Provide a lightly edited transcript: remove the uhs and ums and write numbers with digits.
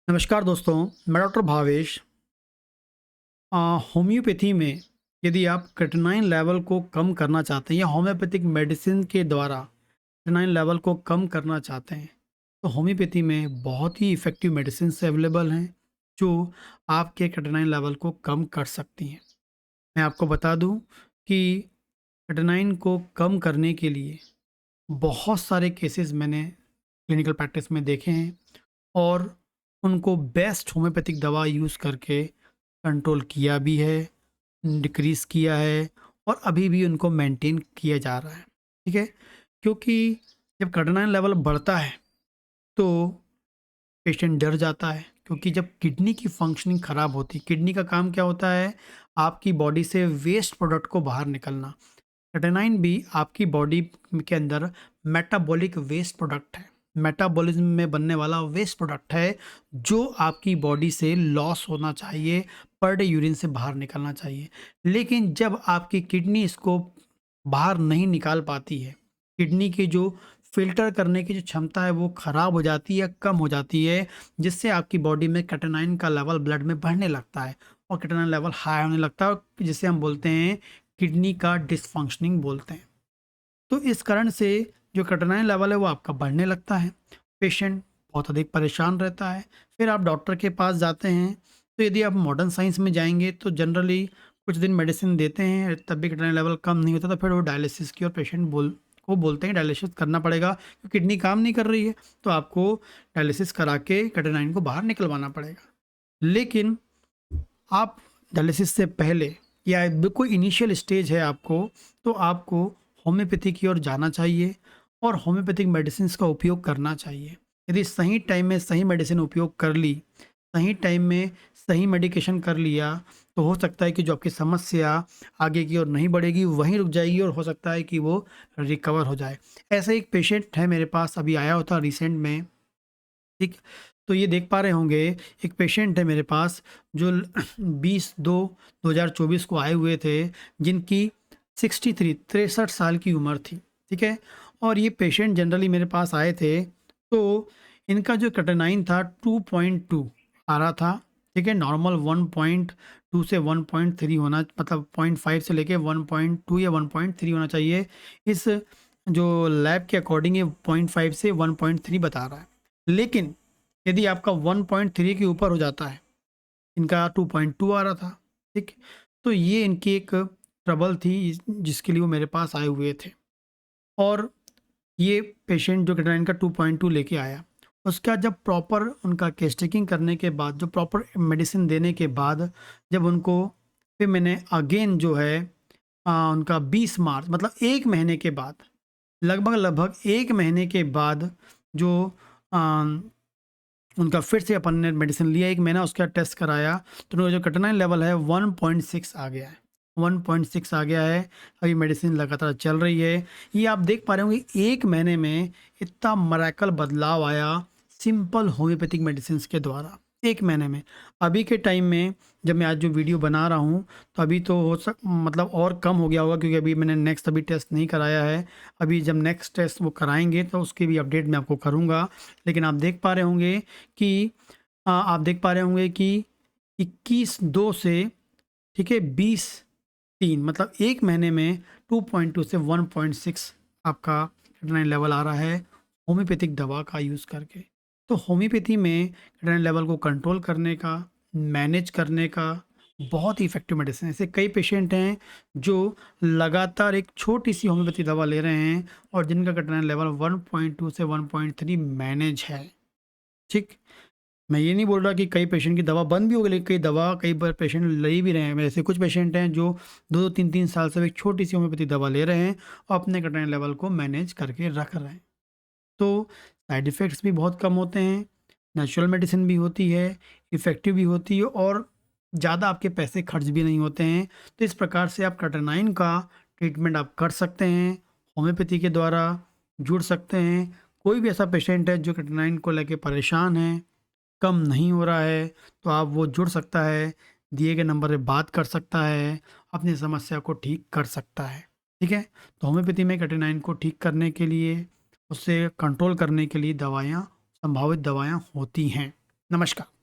नमस्कार दोस्तों, मैं डॉक्टर भावेश। होम्योपैथी में यदि आप क्रेटिनाइन लेवल को कम करना चाहते हैं या होम्योपैथिक मेडिसिन के द्वारा क्रेटिनाइन लेवल को कम करना चाहते हैं, तो होम्योपैथी में बहुत ही इफ़ेक्टिव मेडिसिन अवेलेबल हैं, जो आपके क्रेटिनाइन लेवल को कम कर सकती हैं। मैं आपको बता दूं कि क्रेटिनाइन को कम करने के लिए बहुत सारे केसेस मैंने क्लिनिकल प्रैक्टिस में देखे हैं और उनको बेस्ट होम्योपैथिक दवा यूज़ करके कंट्रोल किया भी है, डिक्रीज़ किया है और अभी भी उनको मेंटेन किया जा रहा है। ठीक है? क्योंकि जब क्रेटिनाइन लेवल बढ़ता है, तो पेशेंट डर जाता है, क्योंकि जब किडनी की फंक्शनिंग ख़राब होती है, किडनी का काम क्या होता है? आपकी बॉडी से वेस्ट प्रोडक्ट को बाहर निकलना। क्रेटिनाइन भी आपकी बॉडी के अंदर मेटाबॉलिक वेस्ट प्रोडक्ट है। मेटाबॉलिज्म में बनने वाला वेस्ट प्रोडक्ट है, जो आपकी बॉडी से लॉस होना चाहिए, पर डे यूरिन से बाहर निकलना चाहिए। लेकिन जब आपकी किडनी इसको बाहर नहीं निकाल पाती है, किडनी की जो फ़िल्टर करने की जो क्षमता है वो ख़राब हो जाती है, कम हो जाती है, जिससे आपकी बॉडी में क्रेटिनाइन का लेवल ब्लड में बढ़ने लगता है और क्रेटिनाइन लेवल हाई होने लगता है, जिसे हम बोलते हैं किडनी का डिसफंक्शनिंग बोलते हैं। तो इस कारण से जो क्रेटिनाइन लेवल है वो आपका बढ़ने लगता है। पेशेंट बहुत अधिक परेशान रहता है। फिर आप डॉक्टर के पास जाते हैं, तो यदि आप मॉडर्न साइंस में जाएँगे तो जनरली कुछ दिन मेडिसिन देते हैं, तब भी क्रेटिनाइन लेवल कम नहीं होता, तो फिर वो डायलिसिस की ओर पेशेंट बोलते हैं डायलिसिस करना पड़ेगा, क्योंकि किडनी काम नहीं कर रही है, तो आपको डायलिसिस करा के क्रेटिनाइन को बाहर निकलवाना पड़ेगा। लेकिन आप डायलिसिस से पहले या बिल्कुल इनिशियल स्टेज है आपको, तो आपको होम्योपैथी की ओर जाना चाहिए और होम्योपैथिक मेडिसिन्स का उपयोग करना चाहिए। यदि सही टाइम में सही मेडिसिन उपयोग कर ली, सही टाइम में सही मेडिकेशन कर लिया, तो हो सकता है कि जो आपकी समस्या आगे की ओर नहीं बढ़ेगी, वहीं रुक जाएगी और हो सकता है कि वो रिकवर हो जाए। ऐसा एक पेशेंट है मेरे पास, अभी आया होता रिसेंट में। ठीक, तो ये देख पा रहे होंगे, एक पेशेंट है मेरे पास जो 20/2/2024 को आए हुए थे, जिनकी 63 साल की उम्र थी। ठीक है? और ये पेशेंट जनरली मेरे पास आए थे, तो इनका जो क्रेटिनाइन था 2.2 आ रहा था। ठीक है? नॉर्मल 1.2 से 1.3 होना, मतलब 0.5 से लेके 1.2 या 1.3 होना चाहिए। इस जो लैब के अकॉर्डिंग ये 0.5 से 1.3 बता रहा है। लेकिन यदि आपका 1.3 के ऊपर हो जाता है, इनका 2.2 आ रहा था, ठीक? तो ये इनकी एक ट्रबल थी, जिसके लिए वो मेरे पास आए हुए थे। और ये पेशेंट जो क्रेटिनाइन का 2.2 लेके आया, उसका जब प्रॉपर उनका केस टेकिंग करने के बाद, जो प्रॉपर मेडिसिन देने के बाद, जब उनको फिर मैंने अगेन जो है उनका 20 मार्च, मतलब 1 महीने के बाद, लगभग 1 महीने के बाद जो अ उनका फिर से अपन ने मेडिसिन लिया, 1 महीना उसका टेस्ट कराया, तो उनका जो क्रेटिनाइन लेवल है 1.6 आ गया है। 1.6 आ गया है, अभी मेडिसिन लगातार चल रही है। ये आप देख पा रहे होंगे 1 महीने में इतना मिरेकल बदलाव आया सिंपल होम्योपैथिक मेडिसिन्स के द्वारा, 1 महीने में। अभी के टाइम में जब मैं आज जो वीडियो बना रहा हूँ, तो अभी तो मतलब और कम हो गया होगा, क्योंकि अभी मैंने नेक्स्ट अभी टेस्ट नहीं कराया है। अभी जब नेक्स्ट टेस्ट वो कराएँगे तो उसकी भी अपडेट मैं आपको करूँगा। लेकिन आप देख पा रहे होंगे कि 21/2 से, ठीक है, 20/3, मतलब 1 महीने में 2.2 से 1.6 आपका क्रेटिनाइन लेवल आ रहा है होम्योपैथिक दवा का यूज़ करके। तो होम्योपैथी में क्रेटिनाइन लेवल को कंट्रोल करने का, मैनेज करने का बहुत ही इफ़ेक्टिव मेडिसिन है। ऐसे कई पेशेंट हैं जो लगातार एक छोटी-सी होम्योपैथी दवा ले रहे हैं और जिनका क्रेटिनाइन लेवल 1.2 से 1.3 मैनेज है। ठीक? मैं ये नहीं बोल रहा कि कई पेशेंट की दवा बंद भी हो गई, लेकिन कई बार पेशेंट ले भी रहे हैं। ऐसे कुछ पेशेंट हैं जो 2-2 3-3 साल से एक छोटी-सी होम्योपैथी दवा ले रहे हैं और अपने क्रेटिनाइन लेवल को मैनेज करके रख रहे हैं। तो साइड इफ़ेक्ट्स भी बहुत कम होते हैं, नेचुरल मेडिसिन भी होती है, इफ़ेक्टिव भी होती है और ज़्यादा आपके पैसे खर्च भी नहीं होते हैं। तो इस प्रकार से आप क्रेटिनाइन का ट्रीटमेंट आप कर सकते हैं, होम्योपैथी के द्वारा जुड़ सकते हैं। कोई भी ऐसा पेशेंट है जो क्रेटिनाइन को लेके परेशान है, कम नहीं हो रहा है, तो आप वो जुड़ सकता है, दिए गए नंबर पे बात कर सकता है, अपनी समस्या को ठीक कर सकता है। ठीक है? तो होम्योपैथी में क्रेटिनाइन को ठीक करने के लिए, उससे कंट्रोल करने के लिए दवाइयाँ, संभावित दवाइयाँ होती हैं। नमस्कार।